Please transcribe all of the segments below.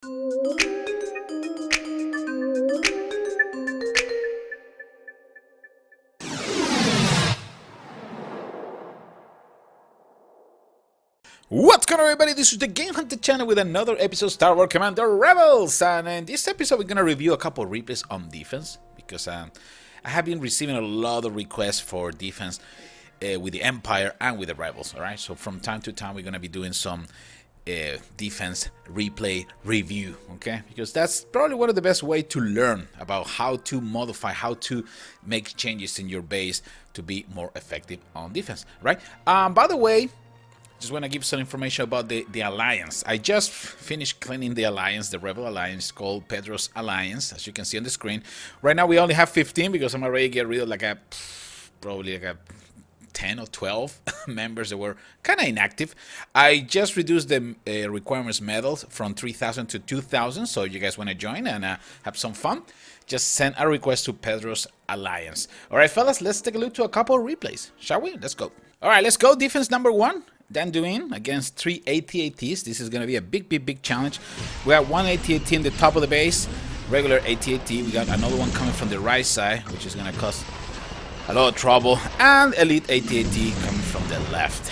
What's going on, everybody? This is the TheGameHuntah channel with another episode of Star Wars Commander Rebels, and in this episode we're going to review a couple of replays on defense, because I have been receiving a lot of requests for defense with the Empire and with the Rebels. Alright, so from time to time we're going to be doing some defense replay review, okay, because that's probably one of the best ways to learn about how to modify, how to make changes in your base to be more effective on defense, right? By the way, just want to give some information about the alliance. I just finished cleaning the alliance, the Rebel alliance, called Pedro's Alliance, as you can see on the screen. Right now we only have 15 because I'm already getting rid of probably 10 or 12 members that were kind of inactive. I just reduced the requirements medals from 3,000 to 2,000, so if you guys want to join and have some fun, just send a request to Pedro's Alliance. Alright fellas, let's take a look to a couple of replays, shall we? Let's go. Alright, let's go. Defense number 1. Danduin against 3 AT-ATs. This is going to be a big challenge. We got one AT-AT in the top of the base, regular AT-AT. We got another one coming from the right side, which is going to cause a lot of trouble, and elite AT-AT coming from the left.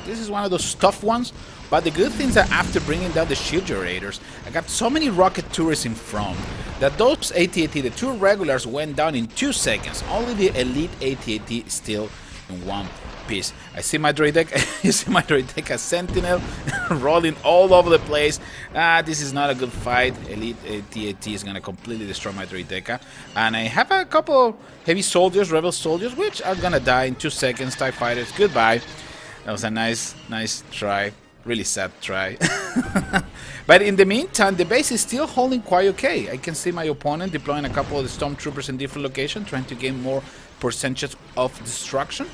This is one of those tough ones, but the good thing is that after bringing down the shield generators, I got so many rocket turrets in front that those AT-AT, the two regulars, went down in 2 seconds. Only the elite AT-AT still in one piece. I see my droid deck. You see my droid deck, a sentinel rolling all over the place. This is not a good fight. Elite AT-AT is gonna completely destroy my droid deck. And I have a couple heavy soldiers, rebel soldiers, which are gonna die in 2 seconds. TIE fighters, goodbye. That was a nice try. Really sad try. But in the meantime, the base is still holding quite okay. I can see my opponent deploying a couple of the stormtroopers in different locations, trying to gain more percentage of destruction.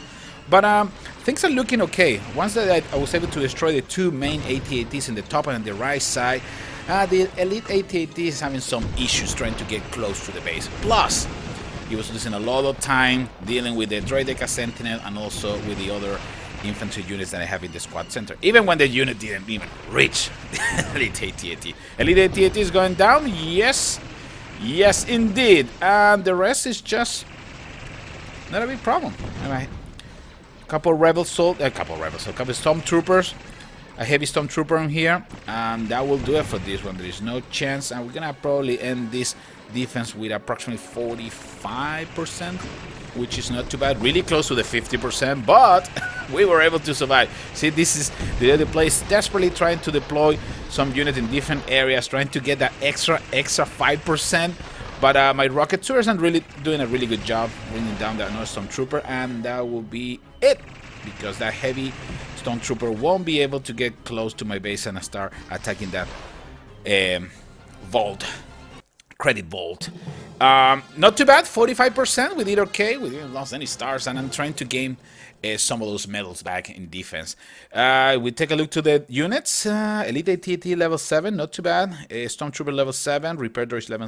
But things are looking okay. Once that I was able to destroy the two main AT-ATs in the top and the right side, the elite AT-AT is having some issues trying to get close to the base. Plus, he was losing a lot of time dealing with the droid deck sentinel and also with the other infantry units that I have in the squad center. Even when the unit didn't even reach the elite AT-AT. Elite AT-AT is going down. Yes, indeed. And the rest is just not a big problem. All right. Couple stormtroopers, a heavy stormtrooper in here, and that will do it for this one. There is no chance, and we're gonna probably end this defense with approximately 45%, which is not too bad. Really close to the 50%, but we were able to survive. See, this is the other place desperately trying to deploy some unit in different areas, trying to get that extra 5%. But my rocket tours are really doing a really good job bringing down that another stormtrooper, and that will be it, because that heavy stormtrooper won't be able to get close to my base and start attacking that vault, credit vault. Not too bad, 45%. We did okay. We didn't lose any stars, and I'm trying to gain some of those medals back in defense. We take a look to the units. Elite AT-AT level 7, not too bad. Stormtrooper level 7, Repair Droids level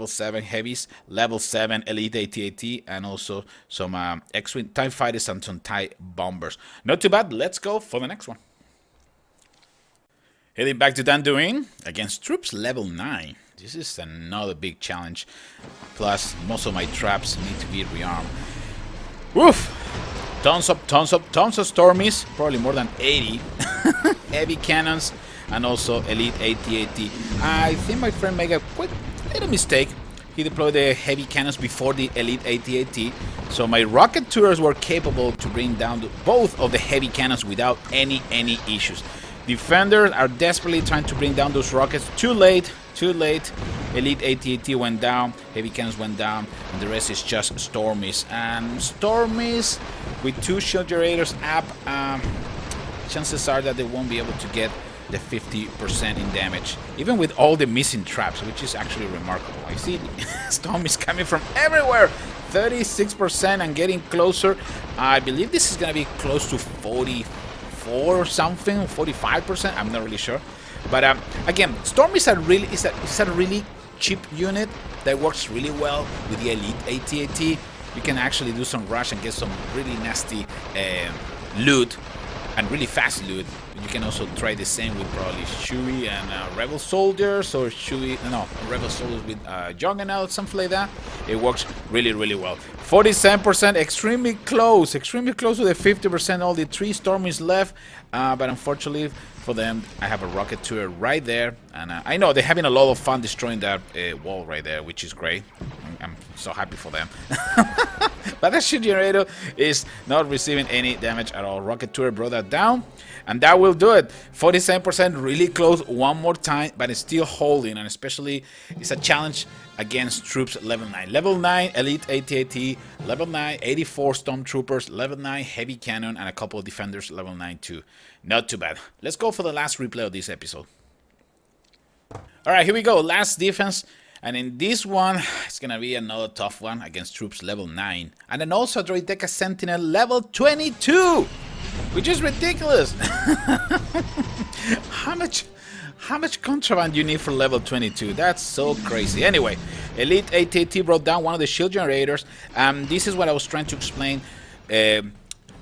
7 heavies, level 7 Elite AT-AT, and also some X-Wing TIE fighters and some TIE bombers. Not too bad. Let's go for the next one. Heading back to Danduin against troops level 9. This is another big challenge. Plus, most of my traps need to be rearmed. Woof! Tons of Stormies, probably more than 80. Heavy cannons, and also elite AT-AT. I think my friend made a quick little mistake. He deployed the heavy cannons before the elite AT-AT, so my rocket turrets were capable to bring down both of the heavy cannons without any issues. Defenders are desperately trying to bring down those rockets. Too late. Elite AT-AT went down, heavy cannons went down, and the rest is just Stormies. And Stormies with 2 shield generators up, chances are that they won't be able to get the 50% in damage, even with all the missing traps, which is actually remarkable. I see Stormies coming from everywhere. 36% and getting closer. I believe this is going to be close to 44 or something, 45%. I'm not really sure. But again, Storm is a really cheap unit that works really well with the elite AT-AT. You can actually do some rush and get some really nasty loot and really fast loot You can also try the same with probably Chewie and Rebel Soldiers, or Rebel Soldiers with Juggernaut, something like that. It works really, really well. 47%, extremely close to the 50%. Only 3 Stormies left, but unfortunately for them, I have a rocket turret right there, and I know they're having a lot of fun destroying that wall right there, which is great. I'm so happy for them. But that shield generator is not receiving any damage at all. Rocket turret brought that down, and that will do it. 47%, really close one more time, but it's still holding, and especially it's a challenge against troops level 9. Level 9 Elite AT-AT, level 9 84 Stormtroopers, level 9 Heavy Cannon, and a couple of defenders level 9 too. Not too bad. Let's go for the last replay of this episode. Alright, here we go. Last defense. And in this one, it's going to be another tough one against troops level 9. And then also Droideka Sentinel level 22, which is ridiculous. How much contraband you need for level 22? That's so crazy. Anyway, Elite AT-AT brought down one of the shield generators. This is what I was trying to explain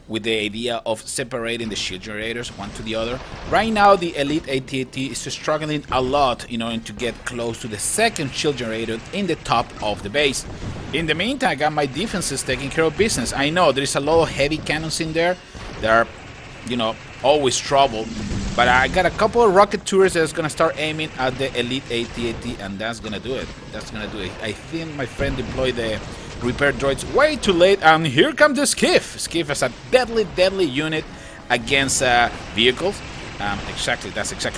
with the idea of separating the shield generators one to the other. Right now, the Elite AT-AT is struggling a lot in order to get close to the second shield generator in the top of the base. In the meantime, I got my defenses taking care of business. I know there is a lot of heavy cannons in there. They're, always trouble. But I got a couple of rocket turrets that's going to start aiming at the Elite AT-AT, and that's going to do it. I think my friend deployed the repair droids way too late, and here comes the Skiff. Skiff is a deadly unit against vehicles. That's exactly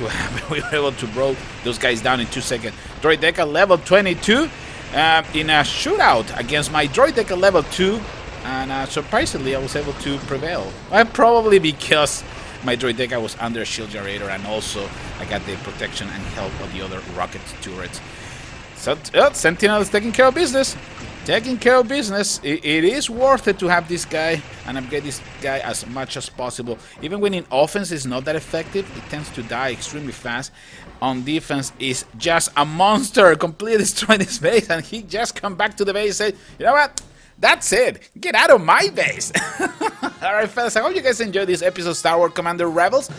what happened. We were able to blow those guys down in 2 seconds. Droideka level 22 in a shootout against my Droideka level 2, and surprisingly I was able to prevail. Probably because my Droideka was under a shield generator, and also I got the protection and help of the other rocket turrets. So Sentinel is taking care of business. It is worth it to have this guy and upgrade this guy as much as possible. Even when in offense is not that effective, it tends to die extremely fast. On defense is just a monster, completely destroying his base, and he just come back to the base and say, you know what? That's it. Get out of my base. Alright, fellas, I hope you guys enjoyed this episode of Star Wars Commander Rebels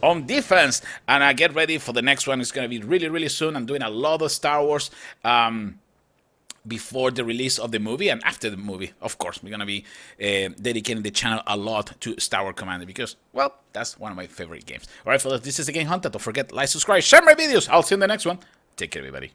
on defense. And get ready for the next one. It's going to be really, really soon. I'm doing a lot of Star Wars before the release of the movie and after the movie. Of course, we're going to be dedicating the channel a lot to Star Wars Commander because, well, that's one of my favorite games. Alright, fellas, this is TheGameHuntah. Don't forget, like, subscribe, share my videos. I'll see you in the next one. Take care, everybody.